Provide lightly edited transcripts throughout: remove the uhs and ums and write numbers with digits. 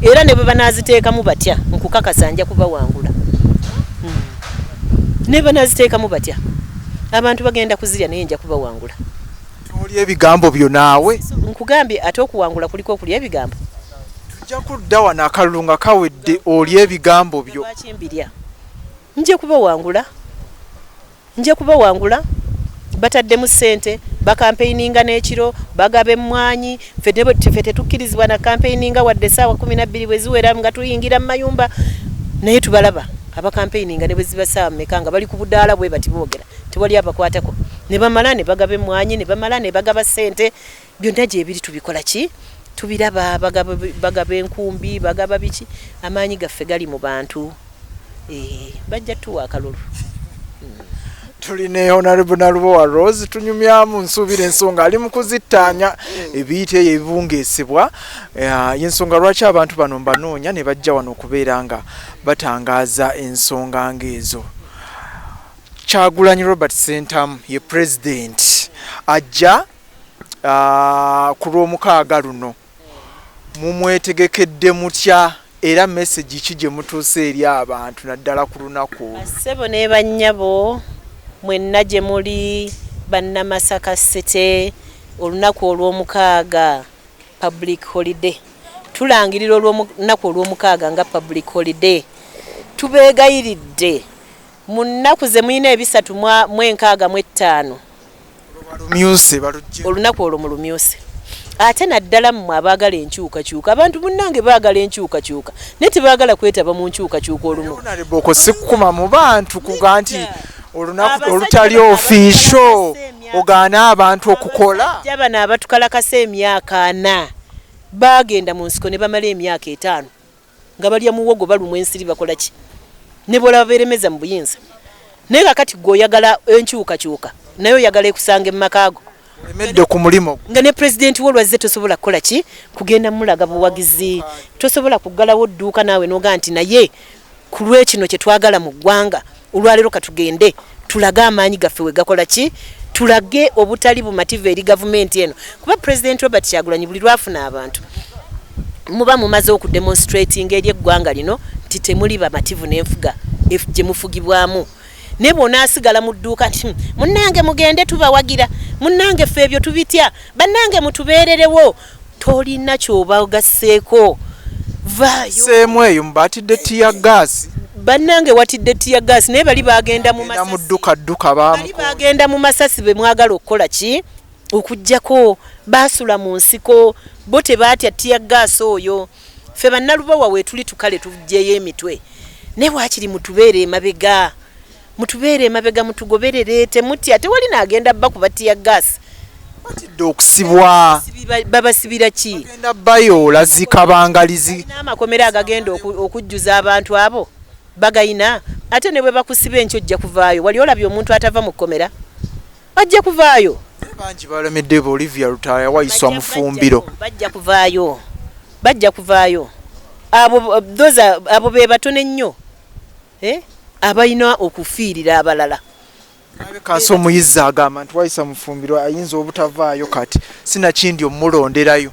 era ne bwe banaziteekamu batya nkukakasa nja kubawangula. Ne banaziteekamu batya abantu bagenda kuzirya naye nja kubawangula. Oli ebigambo byo naawe nkugambye ate okuwangula kuliko okulya ebigambo. Tujja kudda wano akalulu nga kawedde oli ebigambo byo. Bakimbirya nje kubawangula bataddemu ssente bakampeininga n'ekiro bagaba emmwanyi ffe tetukkirizibwa na kampeininga wadde essaawa 12 bwe ziwera nga tuyingira mu mayumba naye tubalaba abakampeininga ne bwe ziba ssaawa mmeka nga bali ku budaala bwe bati boogera tewali abakwatako ne bamala ne bagaba emmwanyi ne bamala ne bagaba ssente byonna gye biri tubikola ki tubiraba bagaba enkumbi bagaba biki amaanyi gaffe gali mu bantu bajja tuwa akalulu. Tuline Honorable Nalubowa Rose tunyumyamu nsuubira ensonga ali mu kuzittaanya ebiyite ebibungeesebwa y'ensonga lwaki abantu bano mbanoonya ne bajja wano okubeera nga batangaaza ensonga ng'ezo. Kyagulanyi Robert Sentamu ye president ajja ku Lwomukaaga luno mumwetegekedde mutya era message ki gye mutuuse eri abantu naddala ku lunaku ssebo ne bannyabo mwenna gye muli bannamasaka City olunaku olw'omukaaga public holiday tulangirira olunaku olw'omukaaga nga public holiday tubeegayiridde mu nnaku ze mulina 365 olunaku olwo mu lumyuse ate naddala mmwe abaagala enkyukakyuka abantu munnange baagala enkyukakyuka naye tebaagala kwetaba mu nkyukakyuka olumu boko sikkuma mu bantu kuga nti olunaku olutali official ogaana abantu okukola jabana abatukalakasa emyaka 4 bagenda mu nsiko ne bamala emyaka 5 nga balya muwogo balumwa ensiri bakola ki ne bola baberemeza mu buyinza naye kakati gwe oyagala enkyukakyuka naye oyagala ekusanga emmakaago emedde ku mulimo nga ne president wolwazze tosobola kukola ki kugenda mulaga buwagizi tosobola kugalawo dduuka naawe noga nti naye ku lwekino kye twagala mu ggwanga olwaleero katugende tulaga amaanyi gaffe we gakola ki tulage obutali bumativu eri gavumenti eno kuba president Robert Kyagulanyi buli lwafuna abantu muba mumaze okudemonstrating eri eggwanga lino nti temuli bamativu n'enfuga gye mufugibwamu ne bonna asigala mu dduuka nti munnange mugende tubawagira munnange ffe ebyo tubitya bannange mutubeererewo tolina kyobagasseeko vaayo seemu eyo mbatidde tiya gaasi bannange watidde tiya gaasi naye bali bagenda mu dduka bali bagenda mu masasi be mwagala okukola ki okujjako basula mu nsiko bo tebatya tiya gaasi oyo ffe bannalubowa weetuli tukale tujjeyo emitwe naye waakiri mutubeere emabega mutugoberere temutya tewali naagenda bba kuba tiya gaasi batidde okusibwa babasibira ki agenda bayo lazikabangalizi n'amakomera agagenda okujjuza abantu abo bagayina ate ne bwe bakusiba enkyo ojja kuvaayo wali olabye omuntu atava mu kkomera ajja kuvaayo bangi balemedde bo Olivia Lutaya wayiswa mu ffumbiro bajja kuvaayo abo be batono ennyo abalina okufiirira abalala kansi omuyizzi agamba nti wayisa mu ffumbiro ayinza obutavaayo kati sinakindi omulonderayo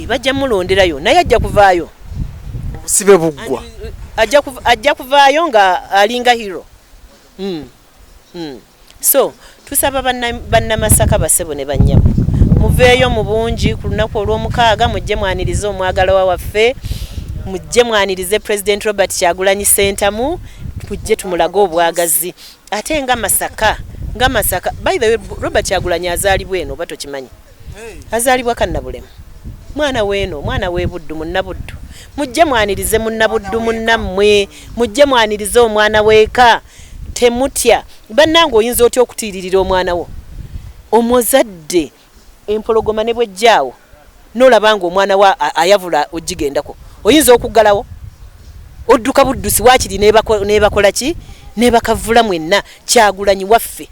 bajja mulonderayo naye ajja kuvaayo obusibe buggwa ajja kuvaayo nga alinga hero so tusaba bannamasaka basebo ne bannyabo muveeyo mu bungi ku lunaku olw'omukaaga mujje mwanirize omwagala waffe mujje mwanirize president Robert Kyagulanyi Sentamu tujje tumulaga obwagazi ate nga masaka by the way Robert Kyagulanyi azaalibwa eno oba tokimanyi azaalibwa kannabulemu mwana w'ebuddu munnabuddu mujje mwanirize munnabuddu munnammwe mujje mwanirize omwana weeka temutya bannange oyinza otya okutiiririra omwana wo omuzadde empologoma ne bwejjaawo n'olabanga omwana wa ayavula ogigendako oyinza okuggalawo odduka buddusi waakiri nebakola ki nebakavula mwenna Kyagulanyi waffe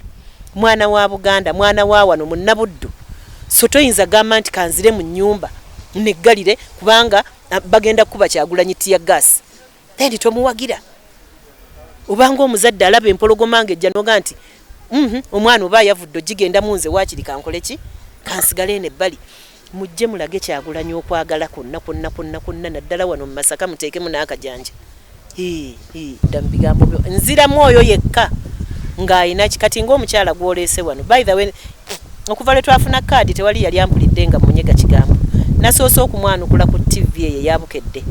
mwana wa Buganda mwana wa wano munnabuddu so toyinza gamba nti kanzire mu nnyumba neggalire kubanga bagenda kuba Kyagulanyi tiya gaasi then tomuwagira obanga omuzadde alaba empologoma ng'ejja noga nti omwana oba yavudde ogigenda munze waakiri kankole ki kansigale n'ebbali mujje mulage Kyagulanyi okwagala konna naddala wano mu Masaka muteekemu n'akajanja. Dda mu bigambo byo nzira mwoyo yekka ng'ayina kati ng'omukyala gw'oleese wano. By the way, okuva lwe twafuna kaadi tewali yali ampulidde nga munyega kigambo. Nasoose okumwanukula ku TV eyo eyabukedde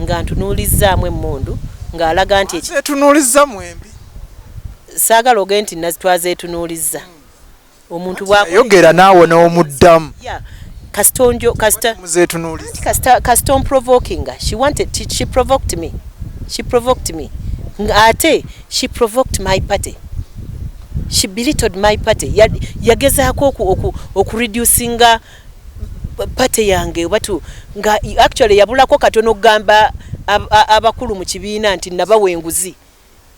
nga ntunuulizzaamu emmundu ng'alaga nti tunuulizza mwembi. Saagala oge nti twazeetunuulizza. Omuntu yogera naawe n'omuddamu. Kaston provoking her. She provoked me. Ate she provoked my party. She belittled my party. Yagezaako okureducinga party yange watu nga actually yabulako katono gamba abakulu mu kibiina nti nabawe enguzi.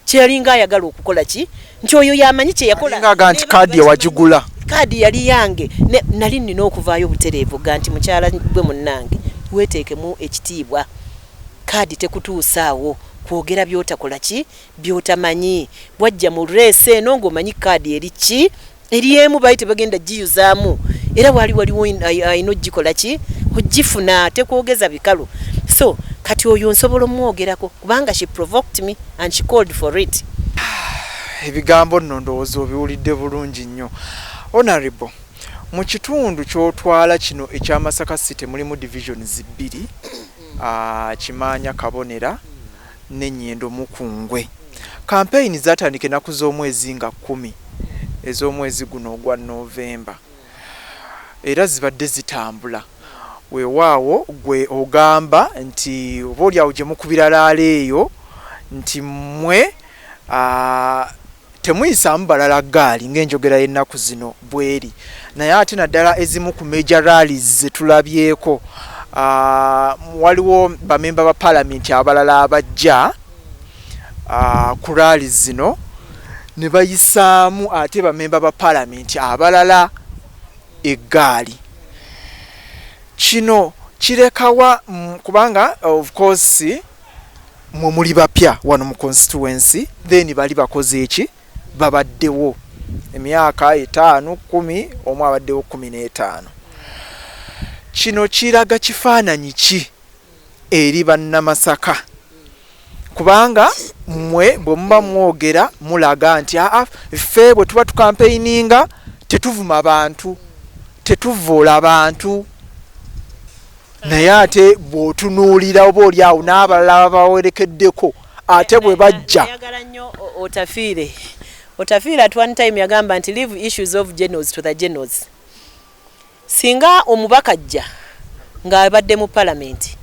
Kyalinga ayagala okukola ki? Nti oyo yamanyi kye yakola. Nga nti kaadi wagigula. Kaadi yali yange. Nali nina okuvaayo butereevu ga nti mukyala gwe munnange weeteekemu ekitiibwa. Kaadi tekutuusaawo kwogera by'otakola ki by'otamanyi. Bwajja mu reese eno ng'omanyi kaadi eri ki eri emu bayi tebagenda giyuzaamu. Era waliwo ayina ogikola ki ogifuna tekwogeza bikalu. So kati oyo nsobola omwogerako kubanga she provoked me and she called for it. Ebigambo nno ndowooza obiwulidde bulungi nnyo. Honorable, mu kitundu ky'otwala kino ekya Masaka City mulimu divisions bbiri, Kimanya Kabonera n'Ennyendo Mukungwe. Campaign zatandika ennaku z'omwezi nga 10 ez'omwezi guno ogwa November. Era zibadde zitambula. Weewaawo gwe ogamba nti oboolyawo gye mukubira laala eyo nti mmwe temuyisaamu balala gaali ng'enjogera y'ennaku zino bweri. Naye ate naddala ezimu ku major rallies ze tulabyeko waliwo bamemba ba parliament abalala abajja ku rallies zino ne bayisaamu ate bamemba ba parliament abalala eggaali. Kino kirekawa kubanga of course mwe muli bapya wano mu constituency, then bali bakoze eki babaddewo emyaka 5 10 omu abaddewo 15. Kino kiraga kifaananyi ki eri bannamasaka? Kubanga mmwe bwe muba mwogera mulaga nti ffe bwe tuba tukampeininga tetuvuma bantu, tetuvoola bantu. Naye ate bw'otunuulira oba oli awo n'abalala bawerekeddeko ate bwe bajja. Ayagala nnyo Otafiire at one time yagamba nti leave issues of generals to the generals. Singa omubaka ajja ng'abadde mu parliament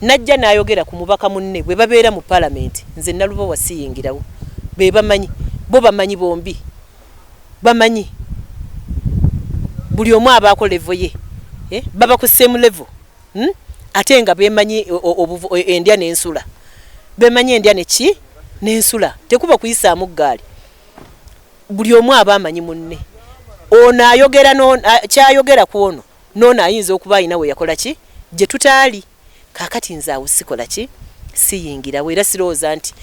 najja n'ayogera ku mubaka munne bwe babeera mu parliament nze nalubo wasiyingirawo be bamanyi bo bamanyi bombi bamanyi buli omu abaako level ye baba ku same level. Ate nga bemanyi endya n'ensula bemanyi endya neki n'ensula tekuba kuyisaamu ggaali. Buli omu aba amanyi munne ono ayogera kyayogera ku ono n'ono ayinza okuba ayina we yakola ki gye tutaali. Kaakati nze awo sikola ki siyingirawo era sirowooza nti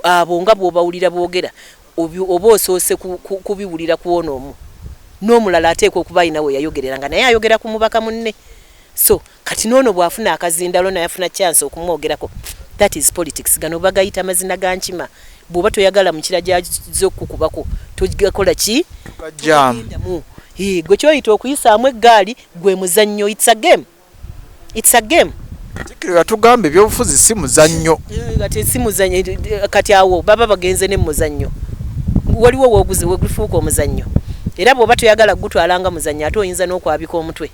abo nga bw'obawulira boogera oba osoose kubiwulira ku ono omu n'omulala ateeka okuba ayina we yayogereranga naye ayogera ku mubaka munne. So kati n'ono bw'afuna akazindalo naye afuna chance okumwogerako. That is politics. Gano bagayita amazina ga nkima. Bw'oba toyagala mu kiraja z'okukubako togakola ki jamu. Gwe kyoyita okuyisaamu eggaali gwe muzannyo. It's a game. Tikira tugambe by'obufuzi si muzannyo. Kati si muzannyo kati awo baba bagenze ne muzannyo. Waliwo woguze wegufuuka omuzannyo. Era bw'oba toyagala gutwalanga muzannyo ate oyinza n'okwabika omutwe.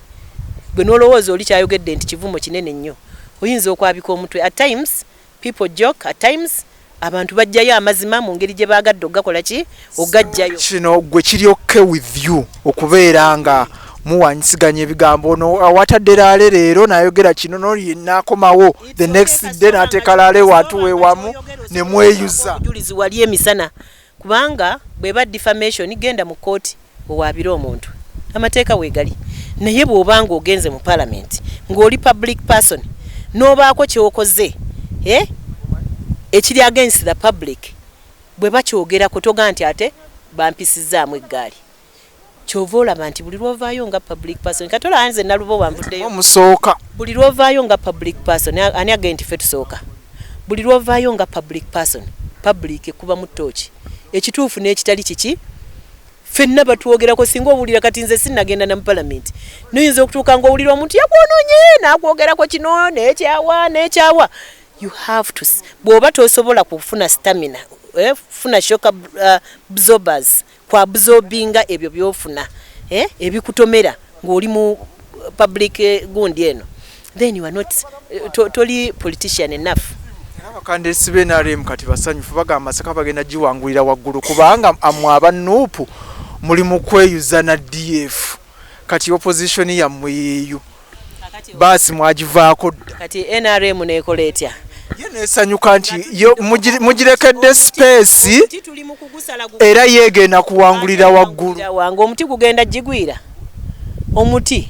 Gwe n'olowooza oli kyayogedde nti kivumo kinene nnyo oyinza okwabika omutwe. At times people joke, at times abantu bajjayo amazima mu ngeri gye baagadde ogakola ki ogajjayo. Kino gwe kiri okay with you okubeera nga muwanyisiganya ebigambo no watadde laale leero n'ayogera kino n'oli n'akomawo the next day n'ateeka laale watu weewamu ne mweyuza. Obujulizi wali emisana kubanga bweba defamation genda mu kooti owaabira omuntu amateeka weegali. Naye bw'obanga ogenze mu parliament ng'oli public person n'obaako kyokoze ekiri against the public bwe bakyogerako toga nti ate bampisizaamu eggaali. kyova olaba nti buli lwovaayo nga public person katola anze nalubo wamvuddeyo omusooka buli lwovaayo nga public person ani agenda nti ffe tusooka buli lwovaayo nga public person public ekuba mu ttooki ekituufu n'ekitali kiki ffenna batwogerako singa owulira kati nze sinnagenda na mu palamenti noyinza okutuuka ng'owulira omuntu yakwonoonye n'akwogerako kino n'ekyawa you have to bw'oba tosobola kufuna stamina funa shock absorbers kwa absorbinga ebyo byofuna ebikutomera ng'oli mu public gundi eno then you are not toli politician enough. Abakandesi b'NRM kati basanyufu bagamba Masaka bagenda giwangulira waggulu kubanga amwe abanuupu muli mu kweyuza na DF kati opposition yammwe yeeyo basi mwagivaako kati NRM nekola etya yenesanyuka nti mugirekedde space era yeegenda kuwangulira waggulu wange omuti gugenda gigwira omuti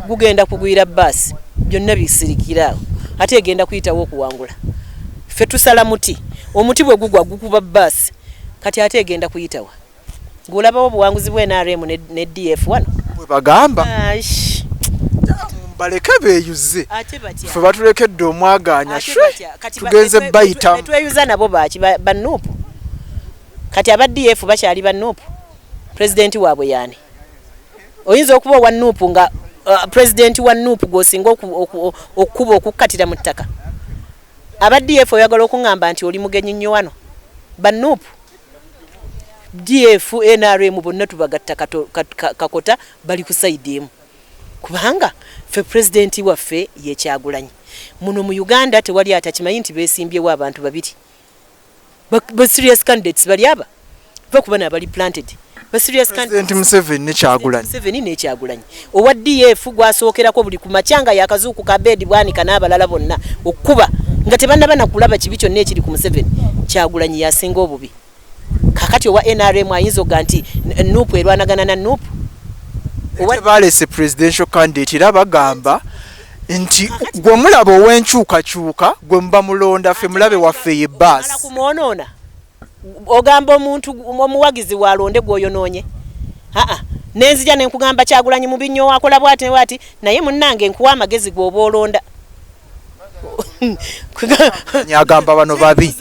gugenda kugwira basi byonna bisirikira ate egenda kuyitawo okuwangula ffe tusala muti omuti bwe gugwa gukuba basi kati ate egenda kuyitawa ng'olabawo obuwanguzi bw'NRM ne DF wano bwe bagamba baleke beeyuze ffe batulekedde omwaganya tugenze bayita tweyuza nabo baki banuupu kati aba DF bakyali banuupu pulezidenti waabwe yaani oyinza okuba owa nuupu nga pulezidenti wa nuupu gw'osinga okukuba okukkatira mu ttaka aba DF oyagala okuŋŋamba nti oli mugenyi nnyo wano banuupu DF NRM bonna tubagatta kakota bali ku sayidi emu kubanga ffe pulezidenti waffe ye Kyagulanyi muno mu Uganda tewali atakimanyi nti beesimbyewo abantu babiri ba serious candidates bali aba bakuba n'abali planted ba serious candidates Museveni ne Kyagulanyi owa DF gwasookerako buli ku makyanga yakazuuku ka bedi bwanika n'abalala bonna okuba nga tebannabana kulaba kibi kyonna ekiri ku Museveni Kyagulanyi yasinga obubi kakati owa NRM ayinza oga nti nuupu erwanagana na nuupu balese presidential candidate era bagamba nti gwe mulaba ow'enkyukakyuka gwe muba mulonda ffe mulabe waffe ye baasi kumwonoona ogamba omuntu omuwagizi walonde gwoyonoonye nenzija nenkugamba Kyagulanyi mubi nnyo wakola bwati naye munnange nkuwa amagezi gwoba olonda nyagamba bano babi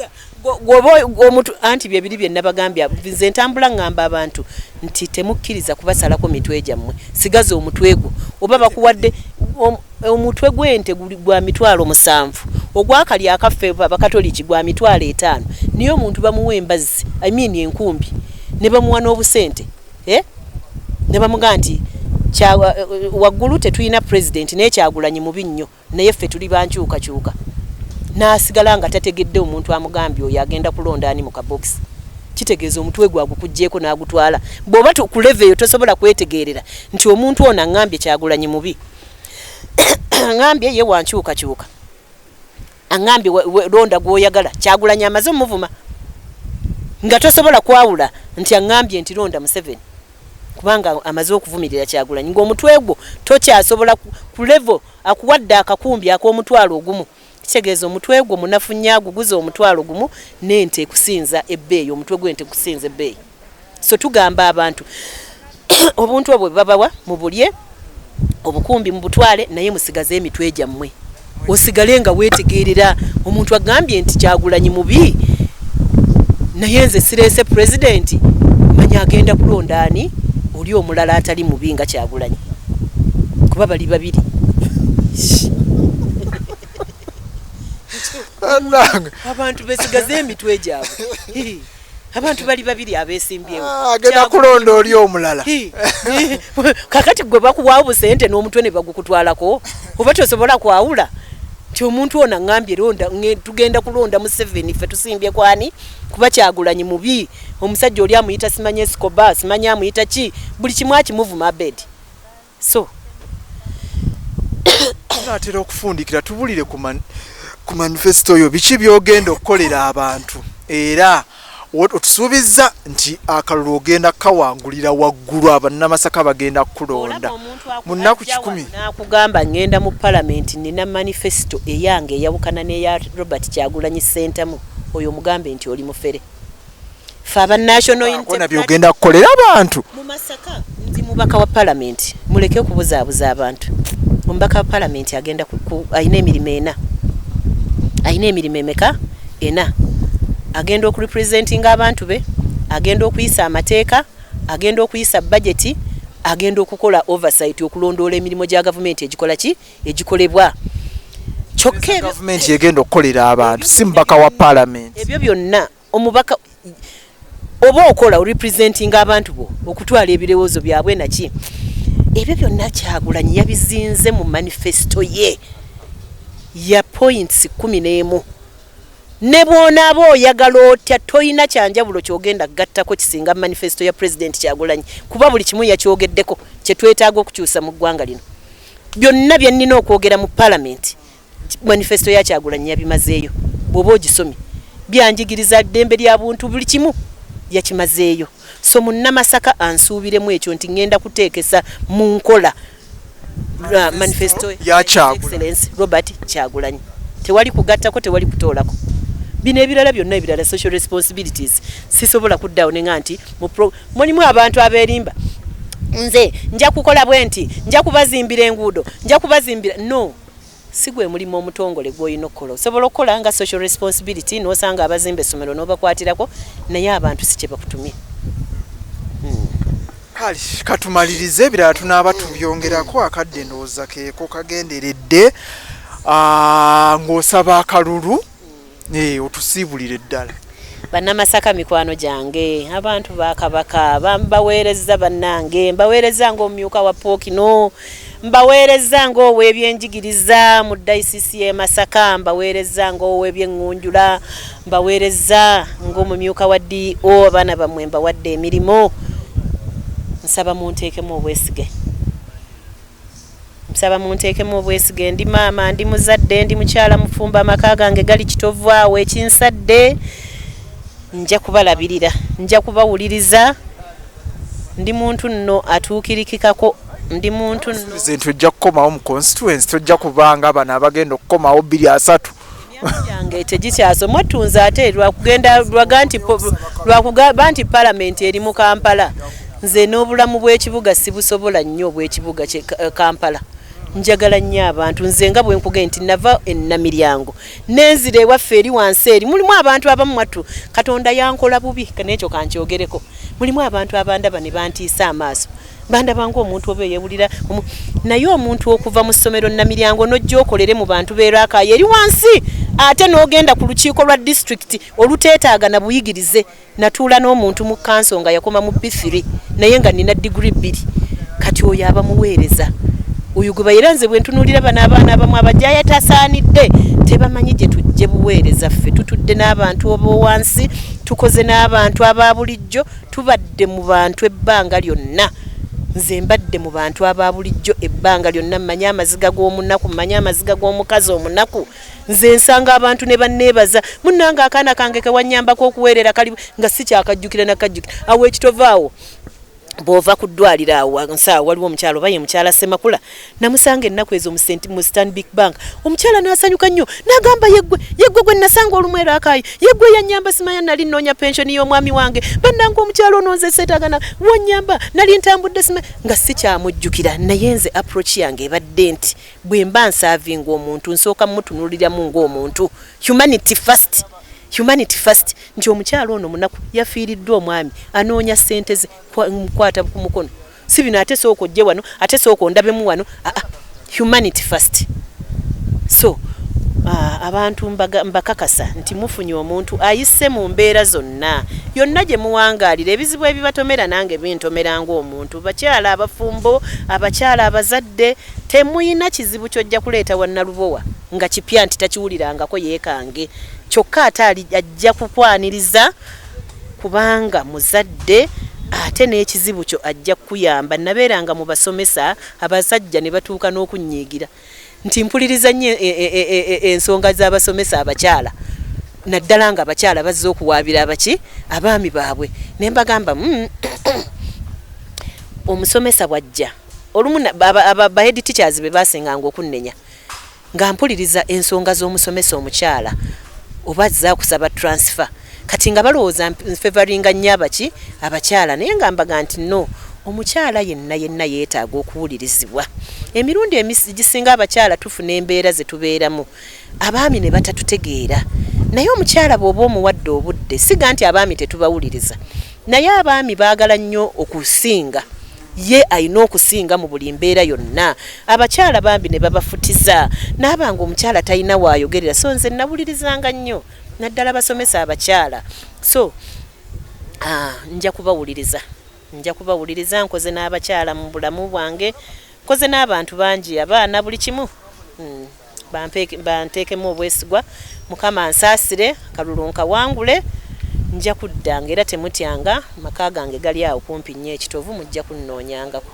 omuntu anti byebiri byenna bagambya nze ntambula ngamba abantu nti temukkiriza kubasalako mitwe gyammwe sigaza omutwe gwo oba bakuwadde omutwe gw'ente gwa 7,000 ogwakali akaffe abakatoliki gwa 5,000 niye omuntu bamuwa embazi enkumbi ne bamuwa n'obusente ne bamuga nti waggulu tetulina president naye Kyagulanyi mubi nnyo naye ffe tuli bankyukakyuka n'asigala nga tategedde omuntu amugambye oyo agenda kulonda ani mu kabokisi kitegeeza omutwe gwe agukuggyeko n'agutwala bw'oba ku level eyo tosobola kwetegeerera nti omuntu ono aŋŋambye Kyagulanyi mubi aŋŋambye ye wankyukakyuka aŋŋambye londa gw'oyagala Kyagulanyi amaze omuvuma nga tosobola kwawula nti aŋŋambye nti londa Museveni kubanga amaze okuvumirira Kyagulanyi ng'omutwe gwo tokyasobola ku level akuwadde akakumbi ak'omutwalo ogumu kitegeeza omutwe gwo munafu nnyo aguguza omutwalo gumu n'ente kusinza ebbeeyi omutwe gw'ente kusinza ebbeeyi so tugamba abantu obuntu obwo babawa mubulye obukumbi mubutwale naye musigaze emitwe gyammwe osigale nga weetegeerera omuntu agambye nti Kyagulanyi mubi naye nze sireese pulezidenti manya agenda kulonda ani oli omulala atali mubi nga Kyagulanyi kuba bali babiri abantu besigaze emitwe gyabwe abantu bali babiri abeesimbyewo agenda kulonda oli omulala kakati gwe bakuwaawo busente n'omutwe ne bagukutwalako oba tosobola kwawula ti omuntu ono aŋŋambye londa tugenda kulonda Museveni ffe tusimbye kwani kuba Kyagulanyi mubi omusajja oli amuyita simanye Escobar simanye amuyita ki buli kimu akimuvuma abedi so natera okufundikira tubulire ku manifesto yo biki byogenda okukolera abantu era otusuubiza nti akalulu ogenda kawangulira waggulu abannamasaka bagenda kulonda mu nnaku 10 nakugamba ngenda mu palamenti nina manifesto eyange eyawukana n'eya Robert Kyagulanyi Ssentamu oyo mugambe nti oli mufere fa aba national internet byogenda kukolera abantu mu Masaka nti omubaka wa parliament muleke okubuzaabuza abantu. Omubaka wa parliament agenda ayina emirimu ena. Ayina emirimu emeka? Ena. Agenda okurepresentinga abantu be, agenda okuyisa amateeka, agenda okuyisa budget, agenda okukola oversight okulondoola emirimu gya government egikola ki? Egikolebwa. Kyokka government yegenda okukolera abantu, si mubaka wa parliament. Ebyo byonna omubaka oba okola representing abantu bo okutwala ebirowoozo byabwe naki. Ebyo byonna Kyagulanyi yabizinze mu manifesto ye ya points 11. Ne bw'onaaba oyagala otya toyina kyanjawulo kyogenda gattako kisinga manifesto ya President Kyagulanyi kuba buli kimu yakyogeddeko kye twetaaga okukyusa mu ggwanga lino. Byonna bye nnina okwogera mu parliament manifesto ya Kyagulanyi yabimazeeyo. Bw'oba ogisomye byanjigiriza ddembe lya buntu buli kimu yakimazeeyo. So munnamasaka ansuubiremu ekyo nti ngenda kuteekesa mu nkola manifesto ya Excellence Robert Kyagulanyi. Tewali kugattako, tewali kutoolako. Bino ebirala byonna ebirala social responsibilities sisobola kuddaawo nenga nti mulimu abantu abeerimba nze nja kukola bwenti, nja kubazimbira enguudo, nja kubazimbira. No, sigwe mulimu omutongole gw'olina okukola. Osobola okukola nga social responsibility n'osanga abazimba essomero n'obakwatirako naye abantu si kye bakutumye. Kale katumalirize ebirala tunaaba tubyongerako akadde ndowooza keeko kagenderedde ng'osaba akalulu otusiibulire ddala. Bannamasaka mikwano gyange abantu ba Kabaka bambaweereza bannange, mbaweereza ng'omumyuka wa Pookino, mbaweereza ng'ow'ebyenjigiriza mu dayisisi y'e Masaka, mbaweereza ng'ow'ebyengunjula, mbaweereza ng'omumyuka wa DO, abaana bammwe mbawadde emirimu. Nsaba munteekemu obwesige. Nsaba munteekemu obwesige. Ndi maama, ndi muzadde, ndi mukyala mufumba, amaka gange gali kitovu awo ekinsadde. Nja kubalabirira, nja kubawuliriza. Ndi muntu nno atuukirikikako, ndi muntu nno. Tojja kukomawo mu constituency, tojja kubanga abana abagenda okukomawo 2-3. Yange tegikyaso mwatunze ate lwakugamba nti parliament eri mu Kampala. Nze n'obulamu bw'ekibuga sibusobola nnyo bw'ekibuga Kampala. Njagala nnyo abantu, nze nga bwe nkugenda nti nava Namiryango n'enzira ewaffe eri wansi eri mulimu abantu abamu mwattu Katonda yankola bubi n'ekyo kankyogereko. Mulimu abantu abandaba ne bantiisa amaaso, bandaba ng'omuntu oba yeewulira naye omuntu okuva mu ssomero Namiryango n'ojja okolere mu bantu beerakaayo eri wansi ate n'ogenda ku lukiiko lwa district oluteetaaga na buyigirize. Natuula n'omuntu mu kanso nga yakoma mu B3 naye nga nina degree 2 kati oyo abamuweereza. Oyo gwe bayiranze bwe ntunuulira bano abaana abamu abajjayo tasaanidde tebamanyi gye tujje buweereza ffe. Tutudde n'abantu ab'owansi, tukoze n'abantu aba bulijjo, tubadde mu bantu ebbanga lyonna. Nze mbadde mu bantu aba bulijjo ebbanga lyonna, mmanyi amaziga g'omunaku, mmanyi amaziga g'omukazi omunaku. Nze nsanga abantu ne banneebaza munnanga akaana kange kewanyambako okuweerera kali nga si kyakajjukira nakajjukira awo ekitovu awo. Bw'ova ku ddwaliro awo nsaawa waliwo omukyalo oba ye mukyala Ssemakula namusanga ennaku ezo mu Stanbic Bank. Omukyala n'asanyuka nnyo n'agamba yeggwe gwe nasanga olumwera akayi, yeggwe yanyamba simanya nali nnoonya pensioni y'omwami wange, bannanga omukyalo ono nze seetaagana wanyamba nali ntambudde simanya nga si kyamujjukira. Naye nze approach yange ebadde nti bwe mba nsaavinga omuntu nsooka mutunuuliramu ng'omuntu. Humanity first. Nti omukyalo ono munaku yafiiriddwa omwami anoonya ssente ze nkwata ku mukono. Si bino ate sooka ojje wano, ate sooka ondabemu wano. Humanity first. So abantu mbakakasa nti mufunye omuntu ayise mu mbeera zonna yonna gye muwangaalira. Ebizibu ebibatomera nange bintomera ng'omuntu. Bakyala abafumbo, abakyala abazadde, temuyina kizibu kyojja kuleeta wannalubowa nga kipya nti takiwulirangako yeekange. Kyokka ate ajja kukwaniriza kubanga muzadde ate n'ekizibu kyo ajja kukuyamba. Nabeeranga mu basomesa abasajja ne batuuka n'okunnyiigira nti mpuliriza nnyo ensonga z'abasomesa abakyala, naddala nga abakyala bazze okuwaabira abaami baabwe. Ne mbagamba omusomesa bwajja olumu ba head teachers be basinganga okunnenya nga mpuliriza ensonga z'omusomesa omukyala oba za kusaba transfer kati nga balowooza favoringa nnyo abakyala. Naye nga mbaga nti no, omukyala yenna yeetaaga okuwulirizibwa. Emirundi egisinga abakyala tufuna embeera ze tubeeramu abaami ne batatutegeera, naye omukyala bw'oba omuwadde obudde siga nti abaami tetubawuliriza, naye abaami baagala nnyo okusinga, ye ayina okusinga mu buli mbeera yonna. Abakyala bambi ne babafutiza n'abanga omukyala talina waayogerera, so nze nawulirizanga nnyo naddala basomesa abakyala. So nja kubawuliriza nkoze n'abakyala mu bulamu bwange, nkoze n'abantu bangi, abaana buli kimu. Banteekemu obwesigwa, Mukama ansaasire, kalulu nkawangule, nja kuddanga era temutyanga, maka gange gali awo kumpi nnyo ekitovu, mujja kunnoonyangako.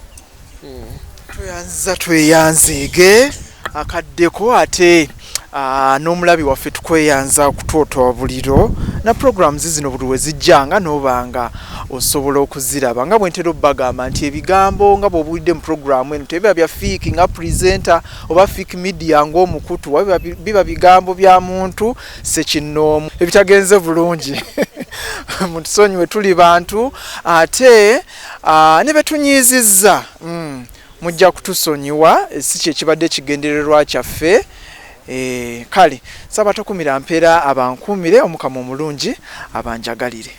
Tweyanzeege akaddeko ate n'omulabi waffe tukweyanza kutoota buliro na programs zino buli we zijjanga n'obanga osobola okuziraba. Nga bwe ntera obbagamba nti ebigambo nga bw'obuwulidde mu programu eno tebiba bya fiiki nga presenter oba fiiki media ng'omukutu, biba bigambo bya muntu ssekinnoomu ebitagenze bulungi. Mutusonyiwe tuli bantu ate ne betunyiizizza mujja kutusonyiwa, si kye kibadde kigendererwa kyaffe. Kale saba takumira mpeera abankumire, Omukama omulungi abanjagalire.